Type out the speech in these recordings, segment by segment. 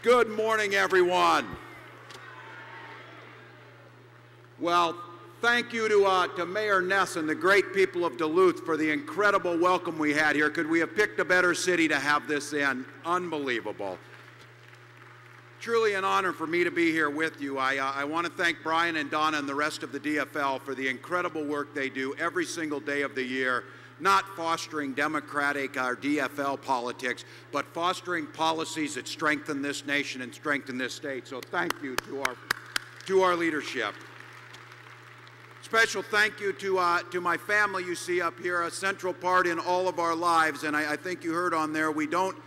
Good morning, everyone. Well, thank you to Mayor Ness and the great people of Duluth for the incredible welcome we had here. Could we have picked a better city to have this in? Unbelievable. Truly an honor for me to be here with you. I want to thank Brian and Donna and the rest of the DFL for the incredible work they do every single day of the year, not fostering Democratic or DFL politics, but fostering policies that strengthen this nation and strengthen this state. So thank you to our leadership. Special thank you to my family you see up here, a central part in all of our lives. And I think you heard on there, we don't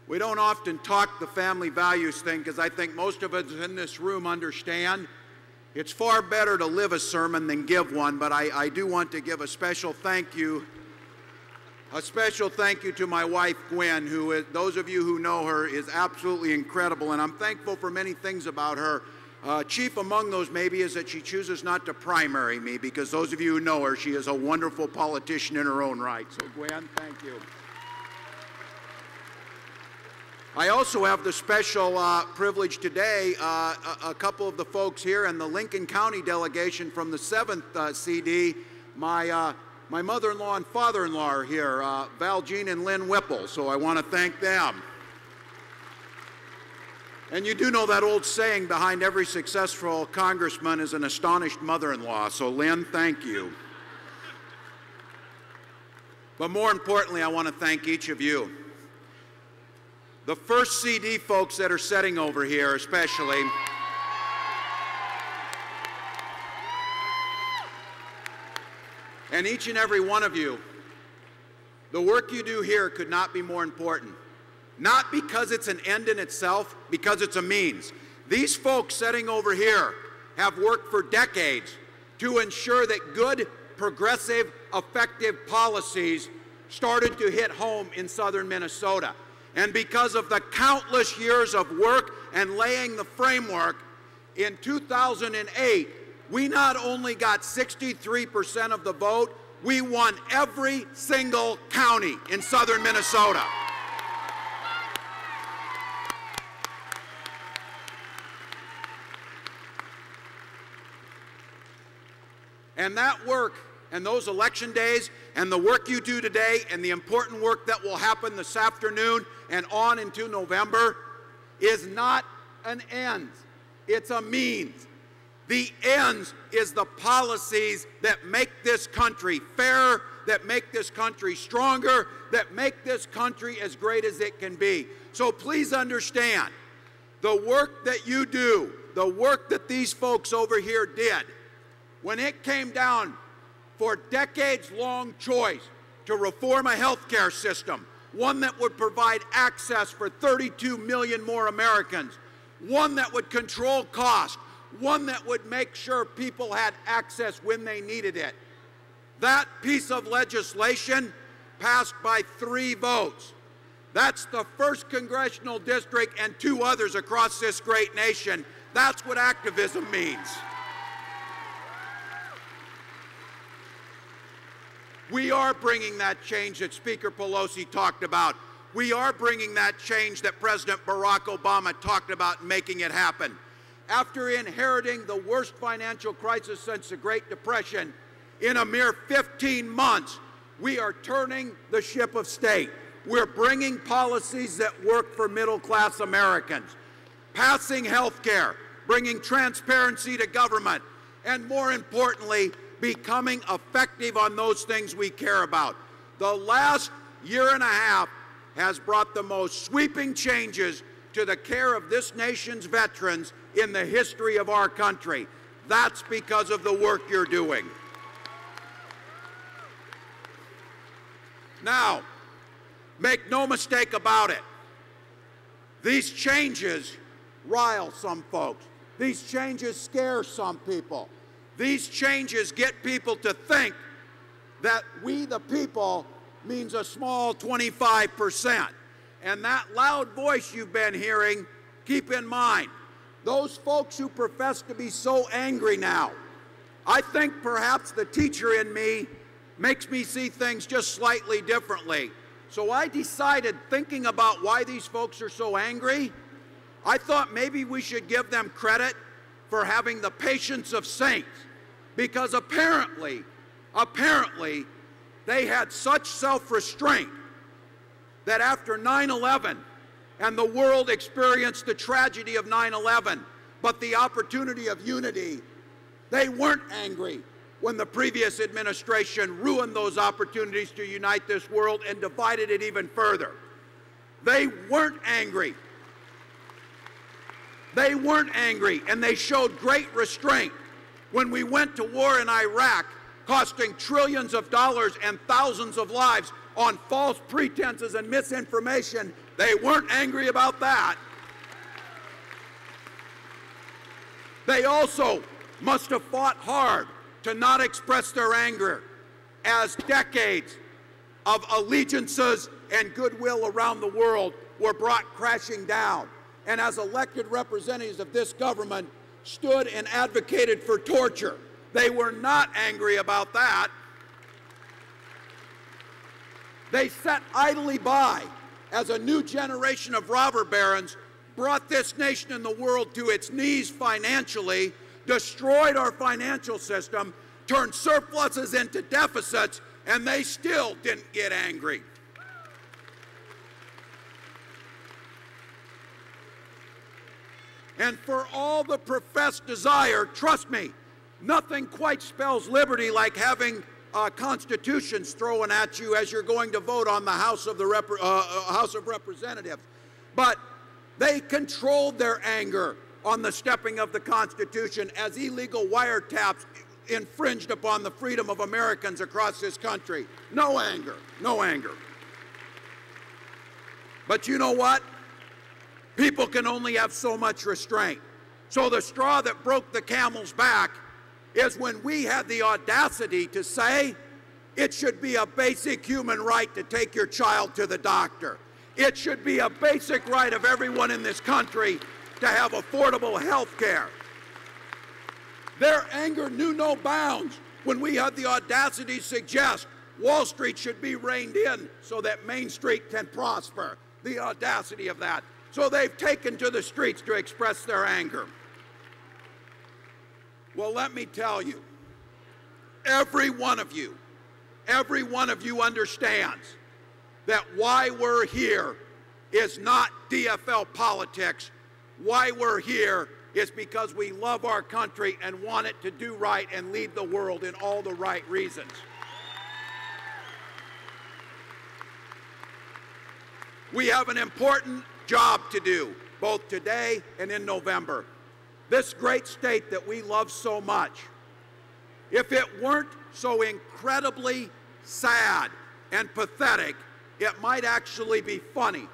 often talk the family values thing because I think most of us in this room understand it's far better to live a sermon than give one, but I do want to give a special thank you to my wife, Gwen, who is, those of you who know her, is absolutely incredible, and I'm thankful for many things about her. Chief among those maybe is that she chooses not to primary me, because those of you who know her, she is a wonderful politician in her own right. So Gwen, thank you. I also have the special privilege today, a couple of the folks here and the Lincoln County delegation from the 7th CD, my mother-in-law and father-in-law are here, Val Jean and Lynn Whipple, so I want to thank them. And you do know that old saying, behind every successful congressman is an astonished mother-in-law, so Lynn, thank you. But more importantly, I want to thank each of you. The first CD folks that are sitting over here especially, and each and every one of you, the work you do here could not be more important. Not because it's an end in itself, because it's a means. These folks sitting over here have worked for decades to ensure that good, progressive, effective policies started to hit home in southern Minnesota. And because of the countless years of work and laying the framework, in 2008, we not only got 63% of the vote, we won every single county in southern Minnesota. And that work and those election days and the work you do today and the important work that will happen this afternoon and on into November is not an end, it's a means. The ends is the policies that make this country fair, that make this country stronger, that make this country as great as it can be. So please understand, the work that you do, the work that these folks over here did, when it came down for decades-long choice to reform a healthcare system, one that would provide access for 32 million more Americans, one that would control cost, one that would make sure people had access when they needed it. That piece of legislation passed by 3 votes. That's the 1st congressional district and 2 others across this great nation. That's what activism means. We are bringing that change that Speaker Pelosi talked about. We are bringing that change that President Barack Obama talked about and making it happen. After inheriting the worst financial crisis since the Great Depression, in a mere 15 months, we are turning the ship of state. We're bringing policies that work for middle-class Americans, passing health care, bringing transparency to government, and more importantly, becoming effective on those things we care about. The last year and a half has brought the most sweeping changes to the care of this nation's veterans in the history of our country. That's because of the work you're doing. Now, make no mistake about it, these changes rile some folks. These changes scare some people. These changes get people to think that we the people means a small 25%. And that loud voice you've been hearing, keep in mind, those folks who profess to be so angry now, I think perhaps the teacher in me makes me see things just slightly differently. So I decided, thinking about why these folks are so angry, I thought maybe we should give them credit for having the patience of saints, because apparently, they had such self-restraint that after 9/11, and the world experienced the tragedy of 9/11, but the opportunity of unity, they weren't angry when the previous administration ruined those opportunities to unite this world and divided it even further. They weren't angry. They weren't angry, and they showed great restraint when we went to war in Iraq, costing trillions of dollars and thousands of lives on false pretenses and misinformation. They weren't angry about that. They also must have fought hard to not express their anger as decades of allegiances and goodwill around the world were brought crashing down. And as elected representatives of this government stood and advocated for torture. They were not angry about that. They sat idly by as a new generation of robber barons brought this nation and the world to its knees financially, destroyed our financial system, turned surpluses into deficits, and they still didn't get angry. And for all the professed desire, trust me, nothing quite spells liberty like having constitutions thrown at you as you're going to vote on the House of Representatives. But they controlled their anger on the stepping of the Constitution as illegal wiretaps infringed upon the freedom of Americans across this country. No anger, no anger. But you know what? People can only have so much restraint. So the straw that broke the camel's back is when we had the audacity to say it should be a basic human right to take your child to the doctor. It should be a basic right of everyone in this country to have affordable health care. Their anger knew no bounds when we had the audacity to suggest Wall Street should be reined in so that Main Street can prosper. The audacity of that. So they've taken to the streets to express their anger. Well, let me tell you, every one of you understands that why we're here is not DFL politics. Why we're here is because we love our country and want it to do right and lead the world in all the right reasons. We have an important job to do, both today and in November. This great state that we love so much, if it weren't so incredibly sad and pathetic, it might actually be funny.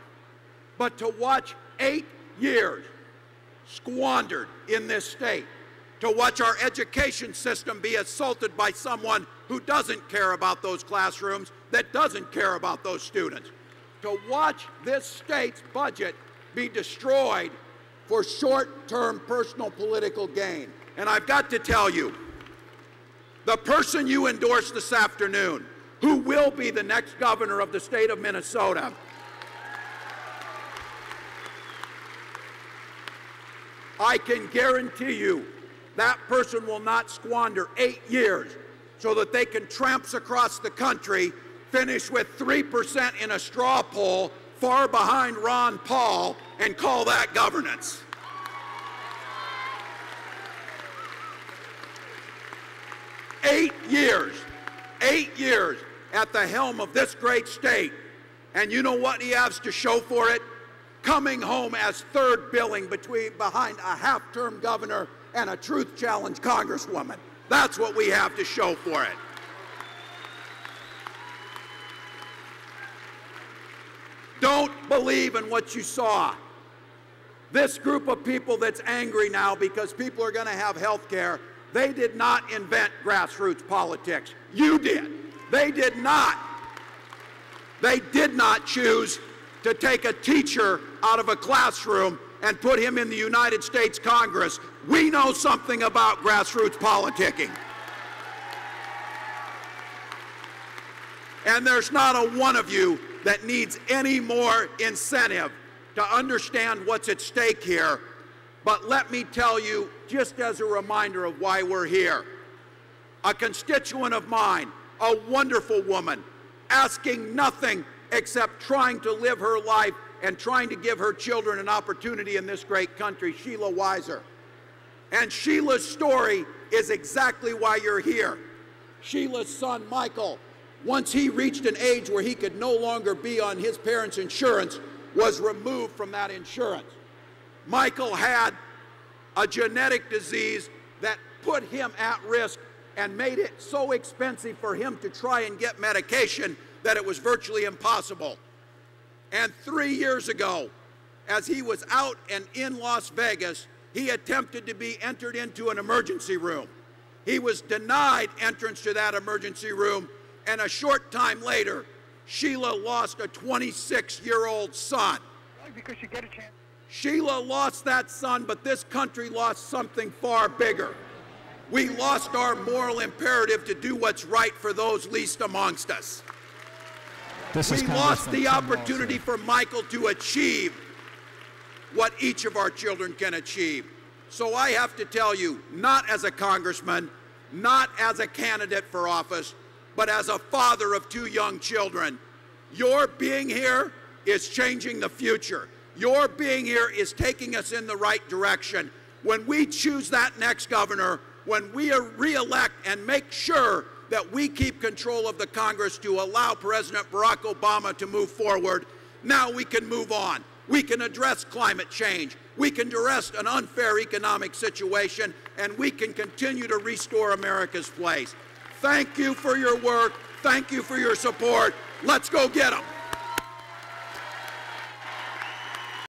But to watch 8 years squandered in this state, to watch our education system be assaulted by someone who doesn't care about those classrooms, that doesn't care about those students, to watch this state's budget be destroyed for short-term personal political gain. And I've got to tell you, the person you endorsed this afternoon, who will be the next governor of the state of Minnesota, I can guarantee you that person will not squander 8 years so that they can tramps across the country, finish with 3% in a straw poll, far behind Ron Paul, and call that governance. Eight years at the helm of this great state. And you know what he has to show for it? Coming home as third billing behind a half-term governor and a truth challenge congresswoman. That's what we have to show for it. Don't believe in what you saw. This group of people that's angry now because people are going to have health care, they did not invent grassroots politics. You did. They did not. They did not choose to take a teacher out of a classroom and put him in the United States Congress. We know something about grassroots politicking. And there's not a one of you that needs any more incentive to understand what's at stake here. But let me tell you, just as a reminder of why we're here, a constituent of mine, a wonderful woman, asking nothing except trying to live her life and trying to give her children an opportunity in this great country, Sheila Weiser. And Sheila's story is exactly why you're here. Sheila's son, Michael, once he reached an age where he could no longer be on his parents' insurance, was removed from that insurance. Michael had a genetic disease that put him at risk and made it so expensive for him to try and get medication that it was virtually impossible. And 3 years ago, as he was out and in Las Vegas, he attempted to be entered into an emergency room. He was denied entrance to that emergency room, and a short time later, Sheila lost a 26-year-old son. Because you get a chance. Sheila lost that son, but this country lost something far bigger. We lost our moral imperative to do what's right for those least amongst us. We lost the opportunity for Michael to achieve what each of our children can achieve. So I have to tell you, not as a congressman, not as a candidate for office, but as a father of 2 young children, your being here is changing the future. Your being here is taking us in the right direction. When we choose that next governor, when we re-elect and make sure that we keep control of the Congress to allow President Barack Obama to move forward, now we can move on. We can address climate change. We can address an unfair economic situation, and we can continue to restore America's place. Thank you for your work. Thank you for your support. Let's go get them.